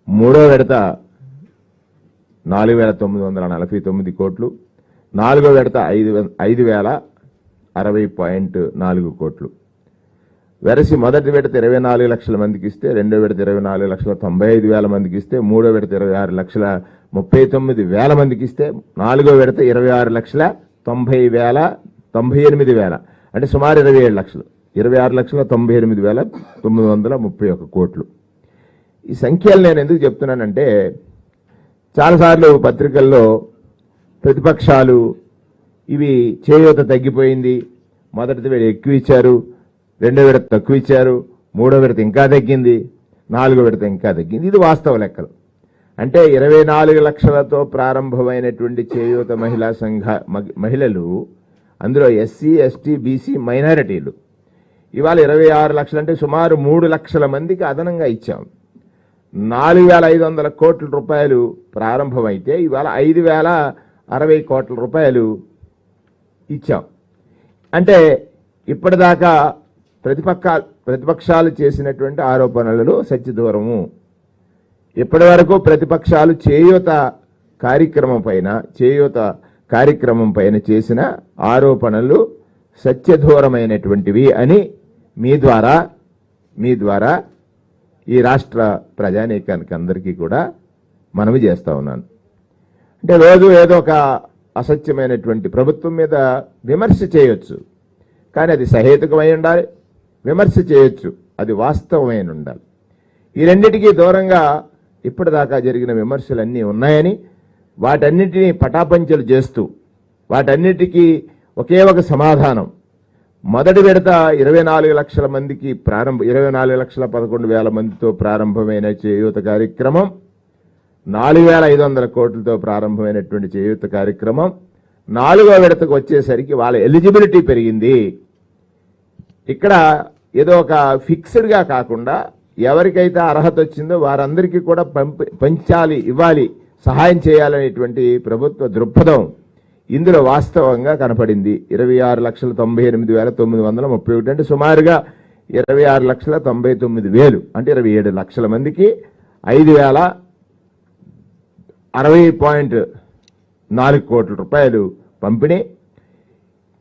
మూడో విడత 4,949 కోట్లు, నాలుగో విడత 5,060.4 కోట్లు. వెరసి మొదటి విడత 24 లక్షల మందికి ఇస్తే, రెండో విడత 24,95,000 మందికి ఇస్తే, మూడో విడత 26,39,000 మందికి ఇస్తే, నాలుగో విడత 26,90,000 అంటే సుమారు 27 లక్షలు, 26,98,931 కోట్లు. ఈ సంఖ్యలు నేను ఎందుకు చెప్తున్నానంటే, చాలాసార్లు పత్రికల్లో ప్రతిపక్షాలు ఇవి చేయూత తగ్గిపోయింది, మొదటి విడత ఎక్కువ ఇచ్చారు, రెండో విడత తక్కువ ఇచ్చారు, మూడో విడత ఇంకా తగ్గింది, నాలుగో విడత ఇంకా తగ్గింది. ఇది వాస్తవ లెక్కలు. అంటే 24 లక్షలతో ప్రారంభమైనటువంటి చేయూత మహిళా మహిళలు, అందులో ఎస్సీ, ఎస్టీ, బీసీ, మైనారిటీలు ఇవాళ 26 లక్షలు అంటే సుమారు 3 లక్షల మందికి అదనంగా ఇచ్చాం. 4,500 కోట్ల రూపాయలు ప్రారంభమైతే ఇవాళ 5,060 కోట్ల రూపాయలు ఇచ్చాం. అంటే ఇప్పటిదాకా ప్రతిపక్షాలు చేసినటువంటి ఆరోపణలలో సత్యదూరము. ఇప్పటి వరకు ప్రతిపక్షాలు చేయూత కార్యక్రమం పైన చేసిన ఆరోపణలు సత్యదూరమైనటువంటివి అని మీ ద్వారా ఈ రాష్ట్ర ప్రజానీకానికి అందరికీ కూడా మనవి చేస్తా ఉన్నాను. అంటే రోజు ఏదో ఒక అసత్యమైనటువంటి ప్రభుత్వం మీద విమర్శ చేయొచ్చు, కానీ అది సహేతుకమై ఉండాలి. విమర్శ చేయొచ్చు, అది వాస్తవమైన ఉండాలి. ఈ రెండింటికి దూరంగా ఇప్పటిదాకా జరిగిన విమర్శలన్నీ ఉన్నాయని, వాటన్నిటినీ పటాపంచలు చేస్తూ వాటన్నిటికీ ఒకే ఒక సమాధానం. మొదటి విడత 24 లక్షల మందికి 24,11,000 మందితో ప్రారంభమైన చేయూత కార్యక్రమం, 4,500 కోట్లతో ప్రారంభమైనటువంటి చేయూత కార్యక్రమం నాలుగో విడతకు వచ్చేసరికి వాళ్ళ ఎలిజిబిలిటీ పెరిగింది. ఇక్కడ ఏదో ఒక ఫిక్స్డ్గా కాకుండా ఎవరికైతే అర్హత వచ్చిందో వారందరికీ కూడా పంచాలి, ఇవ్వాలి, సహాయం చేయాలనేటువంటి ప్రభుత్వ దృక్పథం ఇందులో వాస్తవంగా కనపడింది. 26,98,931 అంటే సుమారుగా 26,99,000 అంటే 27 లక్షల మందికి 5,060.4 కోట్ల రూపాయలు పంపిణీ.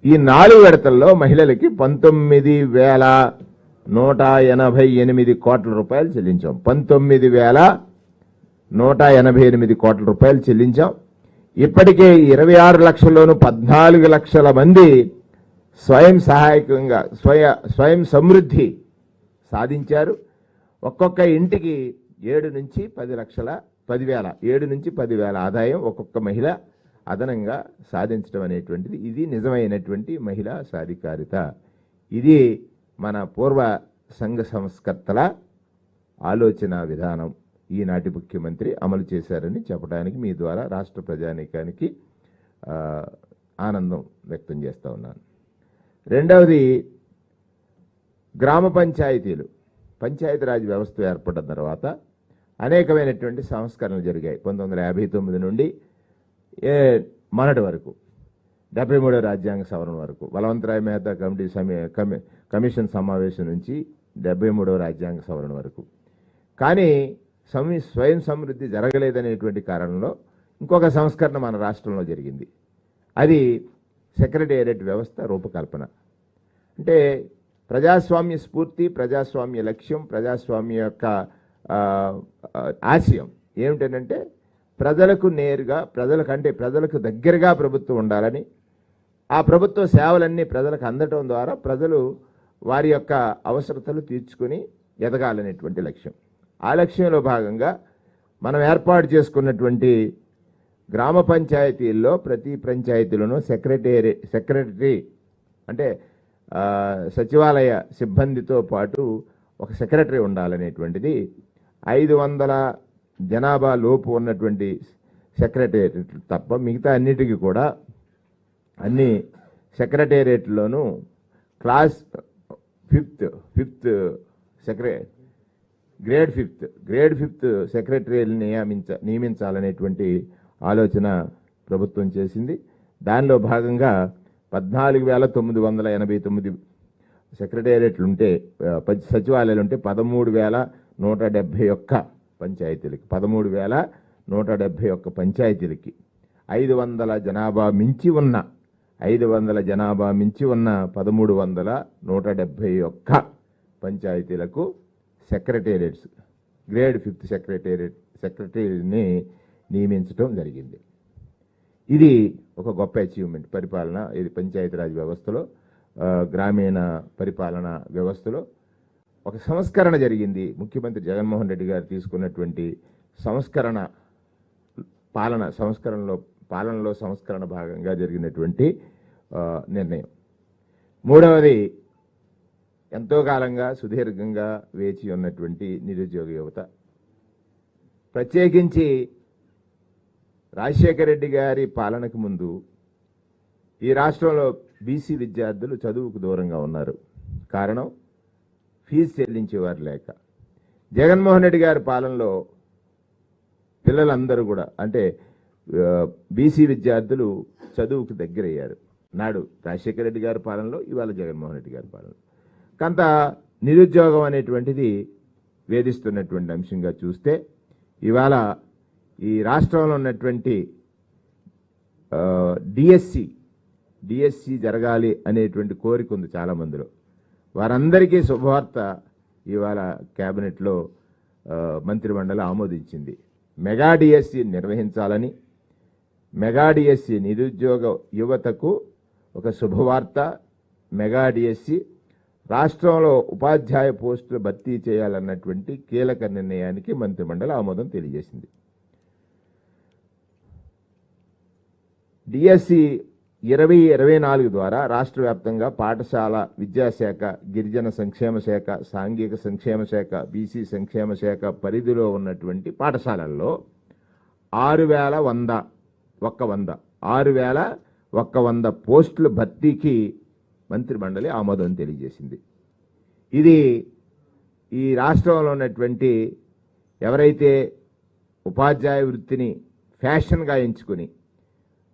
ఈ 4 విడతల్లో మహిళలకి 19,188 కోట్ల రూపాయలు చెల్లించాం. 19,188 కోట్ల రూపాయలు చెల్లించాం. ఇప్పటికే 26 లక్షల్లోనూ 14 లక్షల మంది స్వయం సహాయకంగా స్వయం సమృద్ధి సాధించారు. ఒక్కొక్క ఇంటికి 7 నుంచి 10,000 ఆదాయం ఒక్కొక్క మహిళ అదనంగా సాధించడం అనేటువంటిది ఇది నిజమైనటువంటి మహిళా సాధికారిత. ఇది మన పూర్వ సంఘ సంస్కర్తల ఆలోచన విధానం ఈనాటి ముఖ్యమంత్రి అమలు చేశారని చెప్పడానికి మీ ద్వారా రాష్ట్ర ప్రజానీకానికి ఆనందం వ్యక్తం చేస్తూ ఉన్నాను. రెండవది, గ్రామ పంచాయతీలు, పంచాయతీరాజ్ వ్యవస్థ ఏర్పడిన తర్వాత అనేకమైనటువంటి సంస్కరణలు జరిగాయి. 1959 నుండి మొన్నటి వరకు 73వ రాజ్యాంగ సవరణ వరకు, బలవంతరాయ్ మెహతా కమిషన్ సమావేశం నుంచి 73వ రాజ్యాంగ సవరణ వరకు. కానీ స్వయం సమృద్ధి జరగలేదనేటువంటి కారణంలో ఇంకొక సంస్కరణ మన రాష్ట్రంలో జరిగింది. అది సెక్రటేరియట్ వ్యవస్థ రూపకల్పన. అంటే ప్రజాస్వామ్య స్ఫూర్తి, ప్రజాస్వామ్య లక్ష్యం, ప్రజాస్వామ్య యొక్క ఆశయం ఏమిటంటే ప్రజలకు నేరుగా, ప్రజలకు దగ్గరగా ప్రభుత్వం ఉండాలని, ఆ ప్రభుత్వ సేవలన్నీ ప్రజలకు అందటం ద్వారా ప్రజలు వారి యొక్క అవసరతలు తీర్చుకుని ఎదగాలనేటువంటి లక్ష్యం. ఆ లక్ష్యంలో భాగంగా మనం ఏర్పాటు చేసుకున్నటువంటి గ్రామ పంచాయతీల్లో ప్రతి పంచాయతీలోనూ సెక్రటరీ అంటే సచివాలయ సిబ్బందితో పాటు ఒక సెక్రటరీ ఉండాలనేటువంటిది, 500 జనాభా లోపు ఉన్నటువంటి సెక్రటేరియట్ తప్ప మిగతా అన్నిటికీ కూడా అన్ని సెక్రటేరియట్లోనూ క్లాస్ 5th గ్రేడ్ 5th సెక్రటరీని నియమించాలనేటువంటి ఆలోచన ప్రభుత్వం చేసింది. దానిలో భాగంగా 14,989 సెక్రటేరియట్లు ఉంటే, సచివాలయాలు ఉంటే 13,171 పంచాయతీలకి 13,171 పంచాయతీలకి 500 జనాభా మించి ఉన్న 13,171 పంచాయతీలకు సెక్రటేరియట్స్ గ్రేడ్ 5th సెక్రటరీని నియమించడం జరిగింది. ఇది ఒక గొప్ప అచీవ్మెంట్. పరిపాలన ఇది పంచాయతీరాజ్ వ్యవస్థలో, గ్రామీణ పరిపాలన వ్యవస్థలో ఒక సంస్కరణ జరిగింది. ముఖ్యమంత్రి జగన్మోహన్ రెడ్డి గారు తీసుకున్నటువంటి పాలనలో సంస్కరణ భాగంగా జరిగినటువంటి నిర్ణయం. మూడవది, ఎంతో కాలంగా సుదీర్ఘంగా వేచి ఉన్నటువంటి నిరుద్యోగ యువత, ప్రత్యేకించి రాజశేఖర రెడ్డి గారి పాలనకు ముందు ఈ రాష్ట్రంలో బీసీ విద్యార్థులు చదువుకు దూరంగా ఉన్నారు. కారణం ఫీజు చెల్లించేవారు లేక. జగన్మోహన్ రెడ్డి గారి పాలనలో పిల్లలందరూ కూడా అంటే బీసీ విద్యార్థులు చదువుకు దగ్గరయ్యారు. నాడు రాజశేఖర రెడ్డి గారి పాలనలో, ఇవాళ జగన్మోహన్ రెడ్డి గారి పాలన. కొంత నిరుద్యోగం అనేటువంటిది వేధిస్తున్నటువంటి అంశంగా చూస్తే ఇవాళ ఈ రాష్ట్రంలో ఉన్నటువంటి డిఎస్సి జరగాలి అనేటువంటి కోరిక ఉంది చాలా మందిలో. వారందరికీ శుభవార్త ఇవాళ కేబినెట్లో మంత్రిమండలి ఆమోదించింది. మెగా డిఎస్సి నిర్వహించాలని, మెగా డిఎస్సి నిరుద్యోగ యువతకు ఒక శుభవార్త. మెగా డిఎస్సి రాష్ట్రంలో ఉపాధ్యాయ పోస్టులు భర్తీ చేయాలన్నటువంటి కీలక నిర్ణయానికి మంత్రిమండలి ఆమోదం తెలియజేసింది. డిఎస్సి 2024 ద్వారా రాష్ట్ర వ్యాప్తంగా పాఠశాల విద్యాశాఖ, గిరిజన సంక్షేమ శాఖ, సాంఘిక సంక్షేమ శాఖ, బీసీ సంక్షేమ శాఖ పరిధిలో ఉన్నటువంటి పాఠశాలల్లో 6,100 పోస్టుల భర్తీకి మంత్రిమండలి ఆమోదం తెలియజేసింది. ఇది ఈ రాష్ట్రంలో ఉన్నటువంటి ఎవరైతే ఉపాధ్యాయ వృత్తిని ఫ్యాషన్గా ఎంచుకుని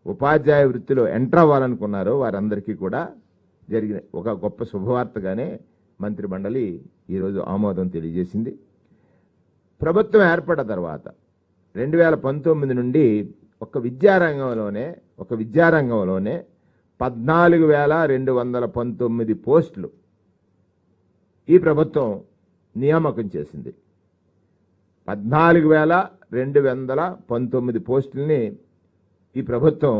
ఉపాధ్యాయ వృత్తిలో ఎంటర్ అవ్వాలనుకున్నారో వారందరికీ కూడా జరిగిన ఒక గొప్ప శుభవార్తగానే మంత్రిమండలి ఈరోజు ఆమోదం తెలియజేసింది. ప్రభుత్వం ఏర్పడిన తర్వాత 2019 నుండి ఒక విద్యారంగంలోనే 14,219 పోస్టులు ఈ ప్రభుత్వం నియామకం చేసింది. 14,219 పోస్టుల్ని ఈ ప్రభుత్వం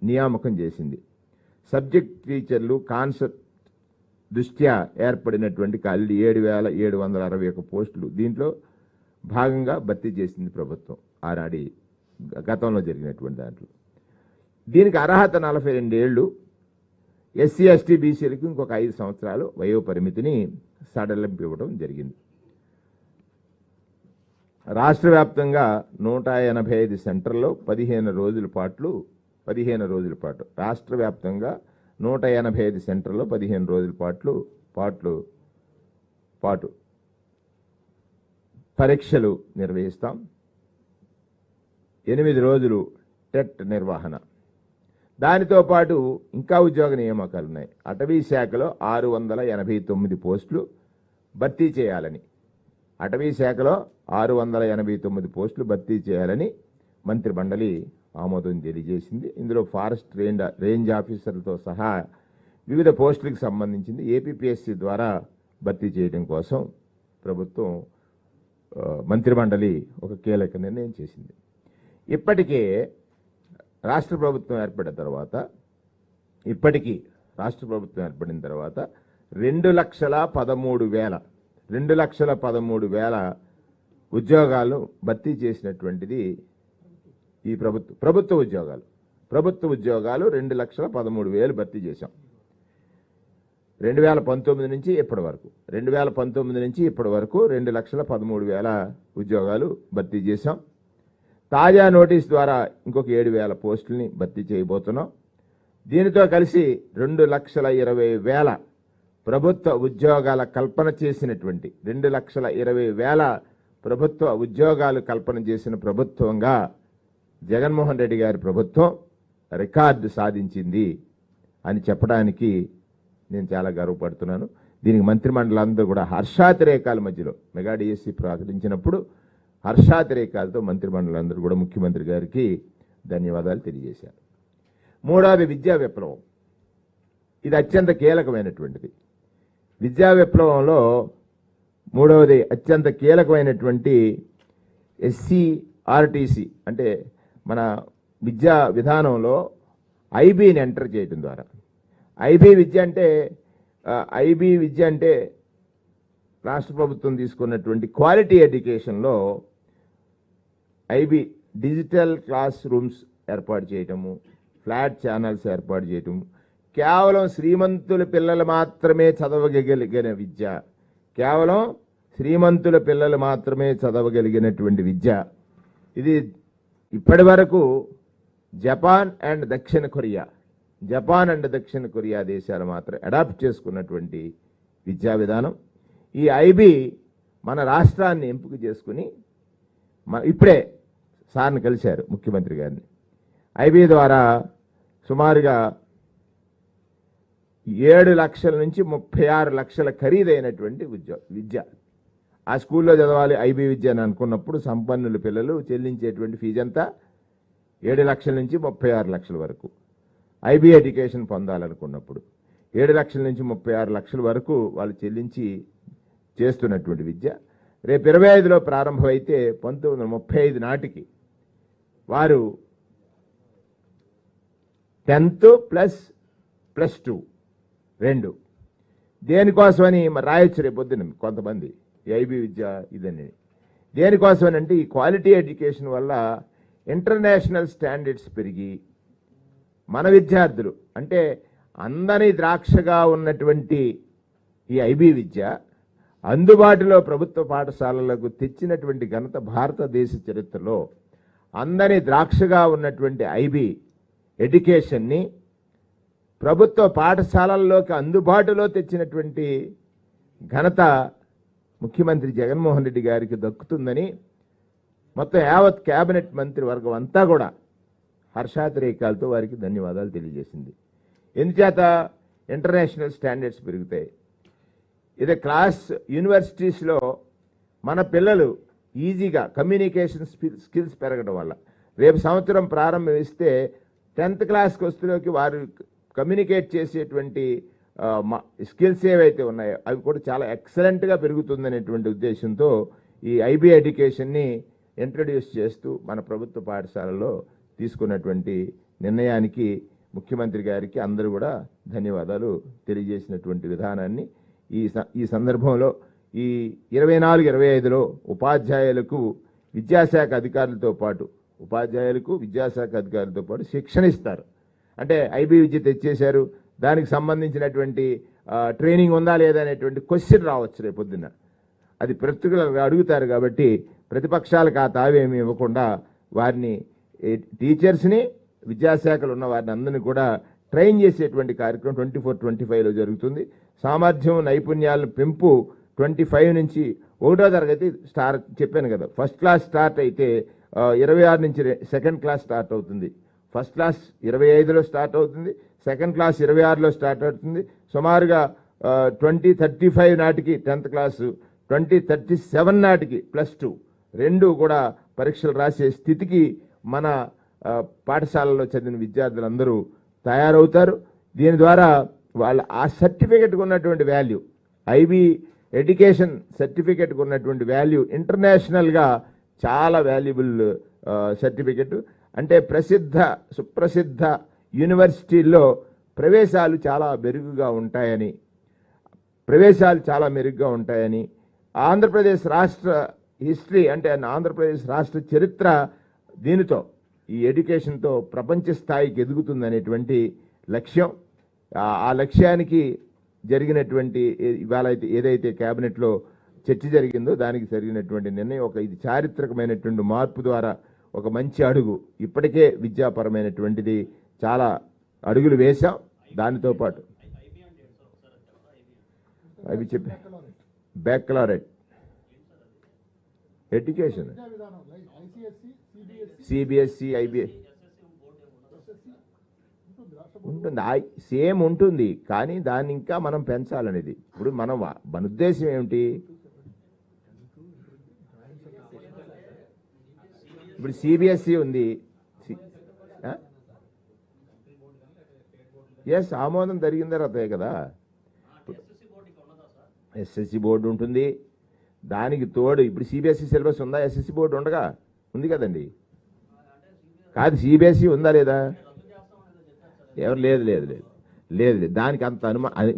నియామకం చేసింది. సబ్జెక్ట్ టీచర్లు కాన్సెప్ట్ దృష్ట్యా ఏర్పడినటువంటి 7,761 పోస్టులు దీంట్లో భాగంగా భర్తీ చేసింది ప్రభుత్వం ఆనాడి గతంలో జరిగినటువంటి దాంట్లో. దీనికి అర్హత 42 ఏళ్ళు, ఎస్సీ ఎస్టీ బీసీలకు ఇంకొక 5 సంవత్సరాలు వయో పరిమితిని సడలింపు ఇవ్వడం జరిగింది. రాష్ట్ర వ్యాప్తంగా 185 సెంటర్లో 15 రోజుల పాటు రాష్ట్ర వ్యాప్తంగా 185 సెంటర్లో 15 రోజుల పాటు పరీక్షలు నిర్వహిస్తాం. 8 రోజులు టెట్ నిర్వహణ. దానితో పాటు ఇంకా ఉద్యోగ నియామకాలు ఉన్నాయి. అటవీ శాఖలో 689 పోస్టులు భర్తీ చేయాలని 689 పోస్టులు భర్తీ చేయాలని మంత్రిమండలి ఆమోదం తెలియజేసింది. ఇందులో ఫారెస్ట్ రేంజ్ ఆఫీసర్లతో సహా వివిధ పోస్టులకు సంబంధించింది ఏపీపీఎస్సీ ద్వారా భర్తీ చేయడం కోసం ప్రభుత్వం మంత్రిమండలి ఒక కీలక నిర్ణయం చేసింది. ఇప్పటికే రాష్ట్ర ప్రభుత్వం ఏర్పడిన తర్వాత 2,13,000 ఉద్యోగాలు భర్తీ చేసినటువంటిది ఈ ప్రభుత్వ ఉద్యోగాలు 2,13,000 భర్తీ చేశాం. 2019 నుంచి ఇప్పటి వరకు 2,13,000 ఉద్యోగాలు భర్తీ చేశాం. తాజా నోటీస్ ద్వారా ఇంకొక 7,000 పోస్టుల్ని భర్తీ చేయబోతున్నాం. దీనితో కలిసి 2,20,000 ప్రభుత్వ ఉద్యోగాల కల్పన చేసినటువంటి 2,20,000 ప్రభుత్వ ఉద్యోగాలు కల్పన చేసిన ప్రభుత్వంగా జగన్మోహన్ రెడ్డి గారి ప్రభుత్వం రికార్డు సాధించింది అని చెప్పడానికి నేను చాలా గర్వపడుతున్నాను. దీనికి మంత్రిమండలి అందరూ కూడా హర్షాతిరేకాల మధ్యలో మెగా డిఎస్సి ప్రకటించినప్పుడు హర్షాతిరేకాలతో మంత్రిమండలందరూ కూడా ముఖ్యమంత్రి గారికి ధన్యవాదాలు తెలియజేశారు. మూడవది విద్యా విప్లవం. ఇది అత్యంత కీలకమైనటువంటిది. విద్యా విప్లవంలో మూడవది అత్యంత కీలకమైనటువంటి SCRTC అంటే మన విద్యా విధానంలో ఐబీని ఎంటర్ చేయడం ద్వారా ఐబీ విద్య అంటే రాష్ట్ర ప్రభుత్వం తీసుకున్నటువంటి క్వాలిటీ ఎడ్యుకేషన్లో ఐబీ డిజిటల్ క్లాస్ రూమ్స్ ఏర్పాటు చేయటము, ఫ్లాట్ ఛానల్స్ ఏర్పాటు చేయటము, కేవలం శ్రీమంతుల పిల్లలు మాత్రమే చదవగలిగిన విద్య, కేవలం శ్రీమంతుల పిల్లలు మాత్రమే చదవగలిగినటువంటి విద్య. ఇది ఇప్పటి వరకు జపాన్ అండ్ దక్షిణ కొరియా దేశాలు మాత్రం అడాప్ట్ చేసుకున్నటువంటి విద్యా విధానం. ఈ ఐబీ మన రాష్ట్రాన్ని ఎంపిక చేసుకుని ఇప్పుడే సార్ని కలిశారు ముఖ్యమంత్రి గారిని. ఐబీ ద్వారా సుమారుగా 7 లక్షల నుంచి 36 లక్షల ఖరీదైనటువంటి విద్య ఆ స్కూల్లో చదవాలి ఐబీ విద్య అని అనుకున్నప్పుడు సంపన్నుల పిల్లలు చెల్లించేటువంటి ఫీజు అంతా 7 లక్షల నుంచి 36 లక్షల వరకు. ఐబీ ఎడ్యుకేషన్ పొందాలనుకున్నప్పుడు 7 లక్షల నుంచి 36 లక్షల వరకు వాళ్ళు చెల్లించి చేస్తున్నటువంటి విద్య. రేపు 25లో ప్రారంభమైతే 1935 నాటికి వారు 10th ప్లస్ 2 2 దేనికోసమని రాయొచ్చు రేపు పొద్దున కొంతమంది ఐబీ విద్య ఇదని. దేనికోసమని అంటే ఈ క్వాలిటీ ఎడ్యుకేషన్ వల్ల ఇంటర్నేషనల్ స్టాండర్డ్స్ పెరిగి మన విద్యార్థులు అంటే అందని ద్రాక్షగా ఉన్నటువంటి ఈ ఐబీ విద్య అందుబాటులో ప్రభుత్వ పాఠశాలలకు తెచ్చినటువంటి ఘనత భారతదేశ చరిత్రలో అందని ద్రాక్షగా ఉన్నటువంటి ఐబీ ఎడ్యుకేషన్ని ప్రభుత్వ పాఠశాలల్లోకి అందుబాటులో తెచ్చినటువంటి ఘనత ముఖ్యమంత్రి జగన్మోహన్ రెడ్డి గారికి దక్కుతుందని మొత్తం యావత్ కేబినెట్ మంత్రివర్గం అంతా కూడా హర్షాతిరేకాలతో వారికి ధన్యవాదాలు తెలియజేసింది. ఎందుచేత ఇంటర్నేషనల్ స్టాండర్డ్స్ పెరుగుతాయి. ఇది యూనివర్సిటీస్లో మన పిల్లలు ఈజీగా కమ్యూనికేషన్ స్కిల్స్ పెరగడం వల్ల రేపు సంవత్సరం ప్రారంభిస్తే 10th క్లాస్కి వస్తులోకి వారు కమ్యూనికేట్ చేసేటువంటి స్కిల్స్ ఏవైతే ఉన్నాయో అవి కూడా చాలా ఎక్సలెంట్గా పెరుగుతుందనేటువంటి ఉద్దేశంతో ఈ ఐబీ ఎడ్యుకేషన్ని ఇంట్రడ్యూస్ చేస్తూ మన ప్రభుత్వ పాఠశాలలో తీసుకున్నటువంటి నిర్ణయానికి ముఖ్యమంత్రి గారికి అందరూ కూడా ధన్యవాదాలు తెలియజేసినటువంటి విధానాన్ని ఈ సందర్భంలో ఈ 24-25లో ఉపాధ్యాయులకు విద్యాశాఖ అధికారులతో పాటు శిక్షణ ఇస్తారు. అంటే ఐబీ విద్య తెచ్చేశారు, దానికి సంబంధించినటువంటి ట్రైనింగ్ ఉందా లేదా అనేటువంటి క్వశ్చన్ రావచ్చు రేపు పొద్దున్న. అది ప్రతిగా అడుగుతారు కాబట్టి ప్రతిపక్షాలకు ఆ తావేమి ఇవ్వకుండా వారిని టీచర్స్ని విద్యాశాఖలో ఉన్న వారిని అందరినీ కూడా ట్రైన్ చేసేటువంటి కార్యక్రమం 24-25లో జరుగుతుంది. సామర్థ్యం నైపుణ్యాల పెంపు 25 నుంచి 1వ తరగతి చెప్పాను కదా. ఫస్ట్ క్లాస్ స్టార్ట్ అయితే 26 నుంచి సెకండ్ క్లాస్ స్టార్ట్ అవుతుంది. ఫస్ట్ క్లాస్ 25లో స్టార్ట్ అవుతుంది, సెకండ్ క్లాస్ 26లో స్టార్ట్ అవుతుంది. సుమారుగా 2035 నాటికి 10th క్లాసు, 2037 నాటికి +2 2 కూడా పరీక్షలు రాసే స్థితికి మన పాఠశాలలో చదివిన విద్యార్థులందరూ తయారవుతారు. దీని ద్వారా వాళ్ళ ఆ సర్టిఫికెట్కి ఉన్నటువంటి వాల్యూ, ఐబీ ఎడ్యుకేషన్ సర్టిఫికెట్కి ఉన్నటువంటి వాల్యూ ఇంటర్నేషనల్గా చాలా వాల్యుబుల్ సర్టిఫికెట్. అంటే సుప్రసిద్ధ యూనివర్సిటీల్లో ప్రవేశాలు చాలా మెరుగ్గా ఉంటాయని ఆంధ్రప్రదేశ్ రాష్ట్ర హిస్టరీ అంటే ఆంధ్రప్రదేశ్ రాష్ట్ర చరిత్ర దీనితో ఈ ఎడ్యుకేషన్తో ప్రపంచ స్థాయికి ఎదుగుతుందనేటువంటి లక్ష్యం. ఆ లక్ష్యానికి జరిగినటువంటి ఇవాళ ఏదైతే కేబినెట్లో చర్చ జరిగిందో దానికి జరిగినటువంటి నిర్ణయం ఇది చారిత్రకమైనటువంటి మార్పు ద్వారా ఒక మంచి అడుగు. ఇప్పటికే విద్యాపరమైనటువంటిది చాలా అడుగులు వేశాం. దానితో పాటు అవి చెప్పి బ్యాక్లారెట్ ఎడ్యుకేషన్ సిబిఎస్ఈ ఐబిఐ ఉంటుంది, సేమ్ ఉంటుంది, కానీ దాన్ని ఇంకా మనం పెంచాలనేది. ఇప్పుడు మన ఉద్దేశం ఏమిటి? ఇప్పుడు సిబిఎస్ఈ ఉంది. ఎస్, ఆమోదం జరిగిన తర్వాతే కదా. ఎస్ఎస్సి బోర్డు ఉంటుంది, దానికి తోడు ఇప్పుడు సిబిఎస్ఈ సిలబస్ ఉందా? ఎస్ఎస్సి బోర్డు ఉండగా ఉంది కదండి. కాదు, సిబిఎస్ఈ ఉందా లేదా? ఎవరు లేదు లేదు లేదు లేదు లేదు దానికి అంత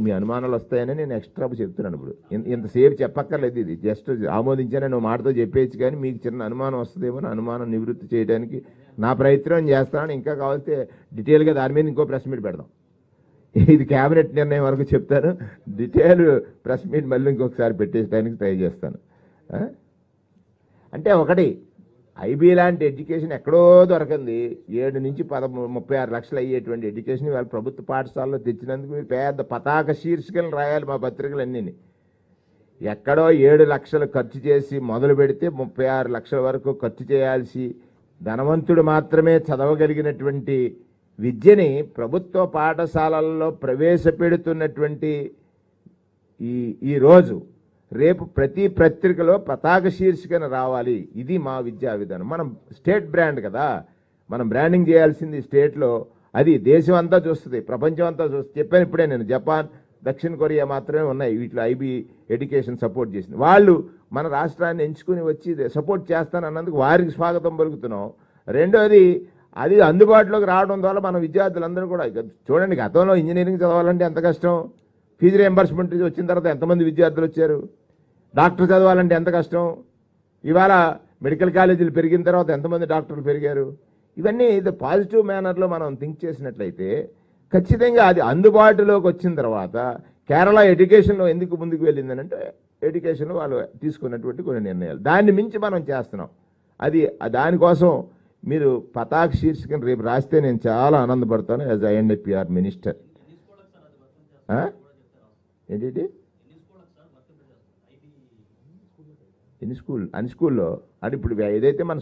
మీ అనుమానాలు వస్తాయని నేను ఎక్స్ట్రా చెప్తున్నాను. ఇప్పుడు ఇంతసేపు చెప్పక్కర్లేదు, ఇది జస్ట్ ఆమోదించానని ఒక మాటతో చెప్పేయచ్చు, కానీ మీకు చిన్న అనుమానం వస్తుందేమో, అనుమానం నివృత్తి చేయడానికి నా ప్రయత్నం చేస్తానని. ఇంకా కావాల్సి డీటెయిల్గా దాని మీద ఇంకో ప్రెస్ మీట్ పెడదాం. ఇది క్యాబినెట్ నిర్ణయం వరకు చెప్తాను, డీటెయిల్ ప్రెస్ మీట్ మళ్ళీ ఇంకొకసారి పెట్టేయడానికి ట్రై చేస్తాను. అంటే ఒకటి, ఐబీ లాంటి ఎడ్యుకేషన్ ఎక్కడో దొరకంది, 7 నుంచి 36 లక్షలు అయ్యేటువంటి ఎడ్యుకేషన్ వాళ్ళ ప్రభుత్వ పాఠశాలలో తెచ్చినందుకు మీరు పెద్ద పతాక శీర్షికలు రాయాలి మా పత్రికలన్నీ. ఎక్కడో 7 లక్షలు ఖర్చు చేసి మొదలు పెడితే 36 లక్షల వరకు ఖర్చు చేయాల్సి, ధనవంతుడు మాత్రమే చదవగలిగినటువంటి విద్యని ప్రభుత్వ పాఠశాలల్లో ప్రవేశపెడుతున్నటువంటి ఈ రోజు, రేపు ప్రతి పత్రికలో పతాక శీర్షికన రావాలి. ఇది మా విద్యా విధానం. మనం స్టేట్ బ్రాండ్ కదా, మనం బ్రాండింగ్ చేయాల్సింది స్టేట్లో. అది దేశం అంతా చూస్తుంది, ప్రపంచం అంతా చూస్తుంది. చెప్పాను ఇప్పుడే నేను, జపాన్, దక్షిణ కొరియా మాత్రమే ఉన్నాయి వీటిలో ఐబీ ఎడ్యుకేషన్ సపోర్ట్ చేసింది. వాళ్ళు మన రాష్ట్రాన్ని ఎంచుకుని వచ్చి సపోర్ట్ చేస్తానన్నందుకు వారికి స్వాగతం పలుకుతున్నాం. రెండోది, అది అందుబాటులోకి రావడం ద్వారా మన విద్యార్థులందరూ కూడా చూడండి, గతంలో ఇంజనీరింగ్ చదవాలంటే ఎంత కష్టం, ఫీజు రియంబర్స్మెంట్ వచ్చిన తర్వాత ఎంతమంది విద్యార్థులు వచ్చారు, డాక్టర్ చదవాలంటే ఎంత కష్టం, ఇవాళ మెడికల్ కాలేజీలు పెరిగిన తర్వాత ఎంతమంది డాక్టర్లు పెరిగారు. ఇవన్నీ ఇది పాజిటివ్ మేనర్లో మనం థింక్ చేసినట్లయితే ఖచ్చితంగా అది అందుబాటులోకి వచ్చిన తర్వాత కేరళ ఎడ్యుకేషన్లో ఎందుకు ముందుకు వెళ్ళిందని అంటే, ఎడ్యుకేషన్లో వాళ్ళు తీసుకున్నటువంటి కొన్ని నిర్ణయాలు, దాన్ని మించి మనం చేస్తున్నాం. అది దానికోసం మీరు పతాక శీర్షికను రేపు రాస్తే నేను చాలా ఆనందపడతాను యాజ్ ఐఎన్ఏపిఆర్ మినిస్టర్. ఏంటి ఎన్ని స్కూల్లో అంటే ఇప్పుడు ఏదైతే మన